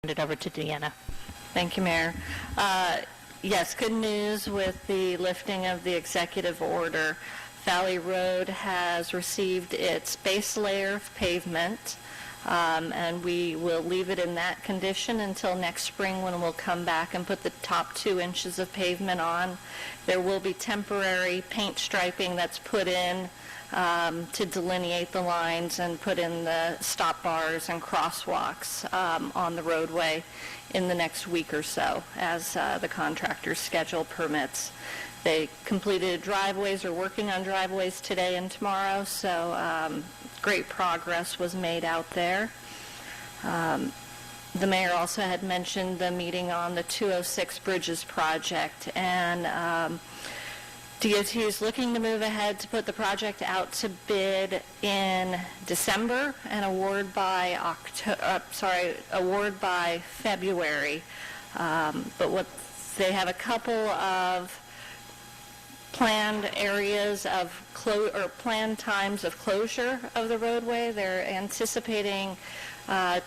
it over to Deanna. Thank you, Mayor. Yes, good news with the lifting of the executive order. Valley Road has received its base layer of pavement, and we will leave it in that condition until next spring when we'll come back and put the top 2 inches of pavement on. There will be temporary paint striping that's put in to delineate the lines and put in the stop bars and crosswalks on the roadway in the next week or so as the contractor's schedule permits. They completed driveways or working on driveways today and tomorrow, so great progress was made out there. The mayor also had mentioned the meeting on the 206 Bridges project, and DOT is looking to move ahead to put the project out to bid in December and award by February. But what they have a couple of planned areas of planned times of closure of the roadway. They're anticipating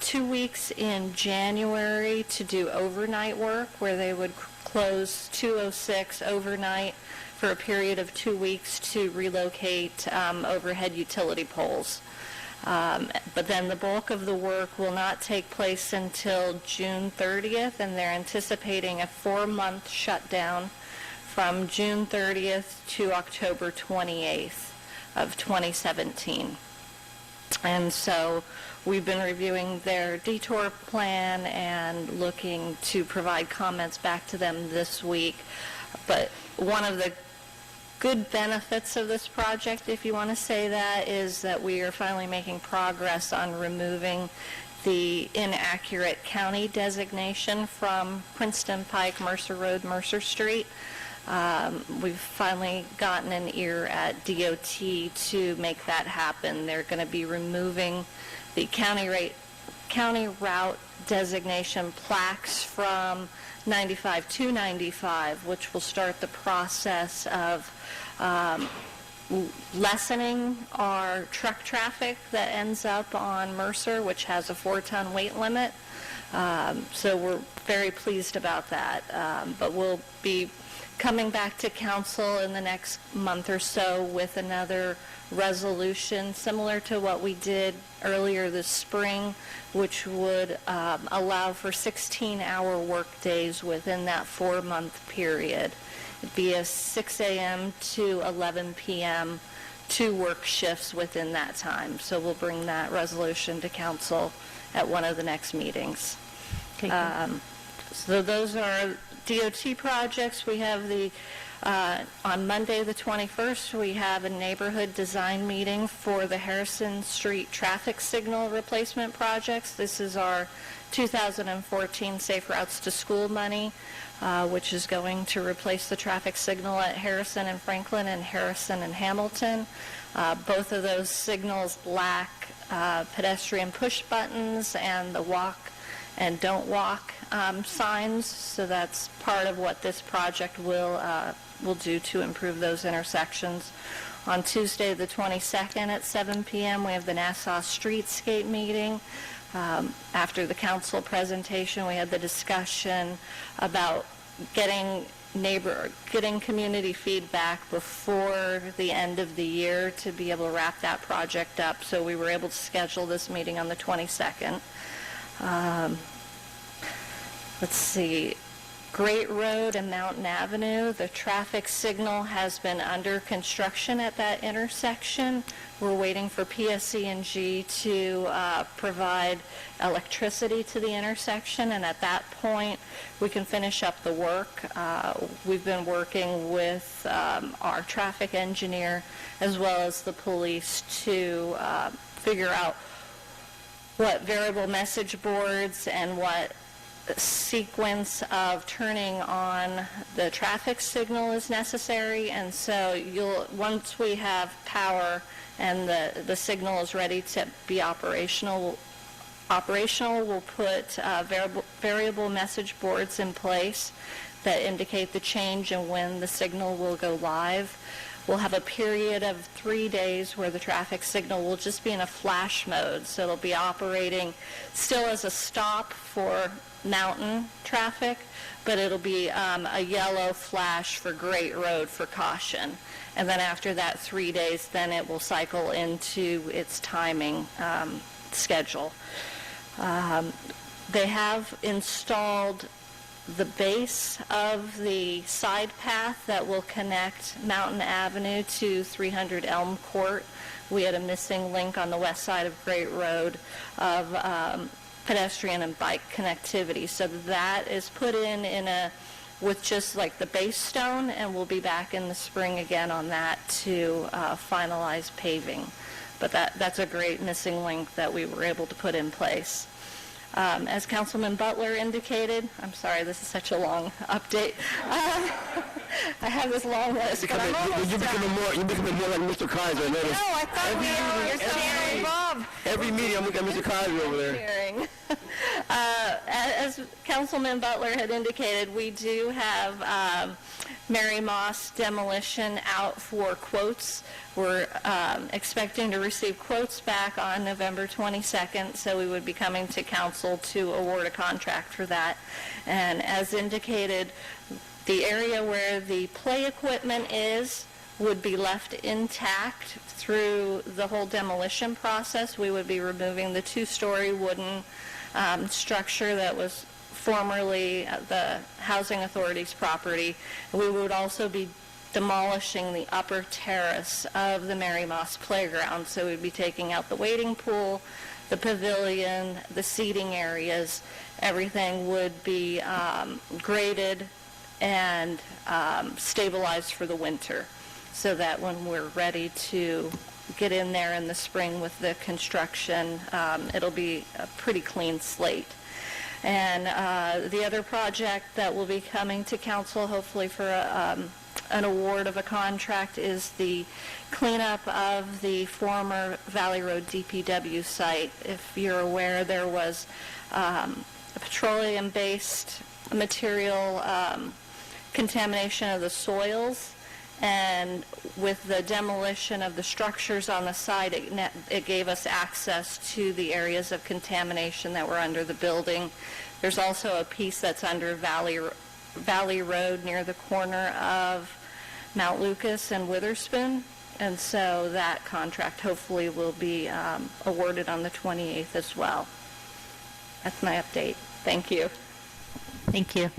2 weeks in January to do overnight work, where they would close 206 overnight for a period of 2 weeks to relocate overhead utility poles. But then the bulk of the work will not take place until June 30th, and they're anticipating a 4-month shutdown from June 30th to October 28th of 2017. And so we've been reviewing their detour plan and looking to provide comments back to them this week. But one of the good benefits of this project, if you want to say that, is that we are finally making progress on removing the inaccurate county designation from Princeton, Pike, Mercer Road, Mercer Street. We've finally gotten an ear at DOT to make that happen. They're going to be removing the county route designation plaques from 95 to 95, which will start the process of lessening our truck traffic that ends up on Mercer, which has a 4-ton weight limit. So we're very pleased about that. But we'll be coming back to council in the next month or so with another resolution similar to what we did earlier this spring, which would allow for 16-hour work days within that 4-month period. It'd be a 6 a.m. to 11 p.m. 2 work shifts within that time. So we'll bring that resolution to council at one of the next meetings. Okay. So those are DOT projects. We have on Monday the 21st, we have a neighborhood design meeting for the Harrison Street traffic signal replacement projects. This is our 2014 Safe Routes to School money, which is going to replace the traffic signal at Harrison and Franklin and Harrison and Hamilton. Both of those signals lack pedestrian push buttons and the walk and don't walk signs, so that's part of what this project will do to improve those intersections. On Tuesday the 22nd at 7 p.m. we have the Nassau Streetscape meeting. After the council presentation, we had the discussion about getting community feedback before the end of the year to be able to wrap that project up. So we were able to schedule this meeting on the 22nd. Let's see, Great Road and Mountain Avenue, the traffic signal has been under construction at that intersection. We're waiting for PSE&G to provide electricity to the intersection, and at that point we can finish up the work. We've been working with our traffic engineer as well as the police to figure out what variable message boards and what sequence of turning on the traffic signal is necessary. And so once we have power and the signal is ready to be operational, we'll put variable message boards in place that indicate the change and when the signal will go live. We'll have a period of 3 days where the traffic signal will just be in a flash mode, so it'll be operating still as a stop for mountain traffic, but it'll be a yellow flash for Great Road for caution. And then after that 3 days, then it will cycle into its timing schedule. They have installed the base of the side path that will connect Mountain Avenue to 300 Elm Court. We had a missing link on the west side of Great Road of pedestrian and bike connectivity. So that is put in with just like the base stone, and we'll be back in the spring again on that to finalize paving. But that's a great missing link that we were able to put in place. As Councilman Butler indicated, I'm sorry, this is such a long update. I have this long list, but I'm almost You're becoming more like Mr. Kaiser. No, I thought you're cheering, Bob. Every meeting, I'm looking at Mr. Kaiser over there. Cheering. As Councilman Butler had indicated, we do have Mary Moss demolition out for quotes. We're expecting to receive quotes back on November 22nd, so we would be coming to council to award a contract for that. And as indicated, the area where the play equipment is would be left intact through the whole demolition process. We would be removing the 2-story wooden structure that was formerly the Housing Authority's property. We would also be demolishing the upper terrace of the Mary Moss Playground. So we'd be taking out the wading pool, the pavilion, the seating areas. Everything would be graded and stabilized for the winter, so that when we're ready to get in there in the spring with the construction, it'll be a pretty clean slate. And the other project that will be coming to council, hopefully for an award of a contract, is the cleanup of the former Valley Road DPW site. If you're aware, there was a petroleum-based material contamination of the soils, and with the demolition of the structures on the site, it gave us access to the areas of contamination that were under the building. There's also a piece that's under Valley Road near the corner of Mount Lucas and Witherspoon, and so that contract hopefully will be awarded on the 28th as well. That's my update. Thank you. Thank you.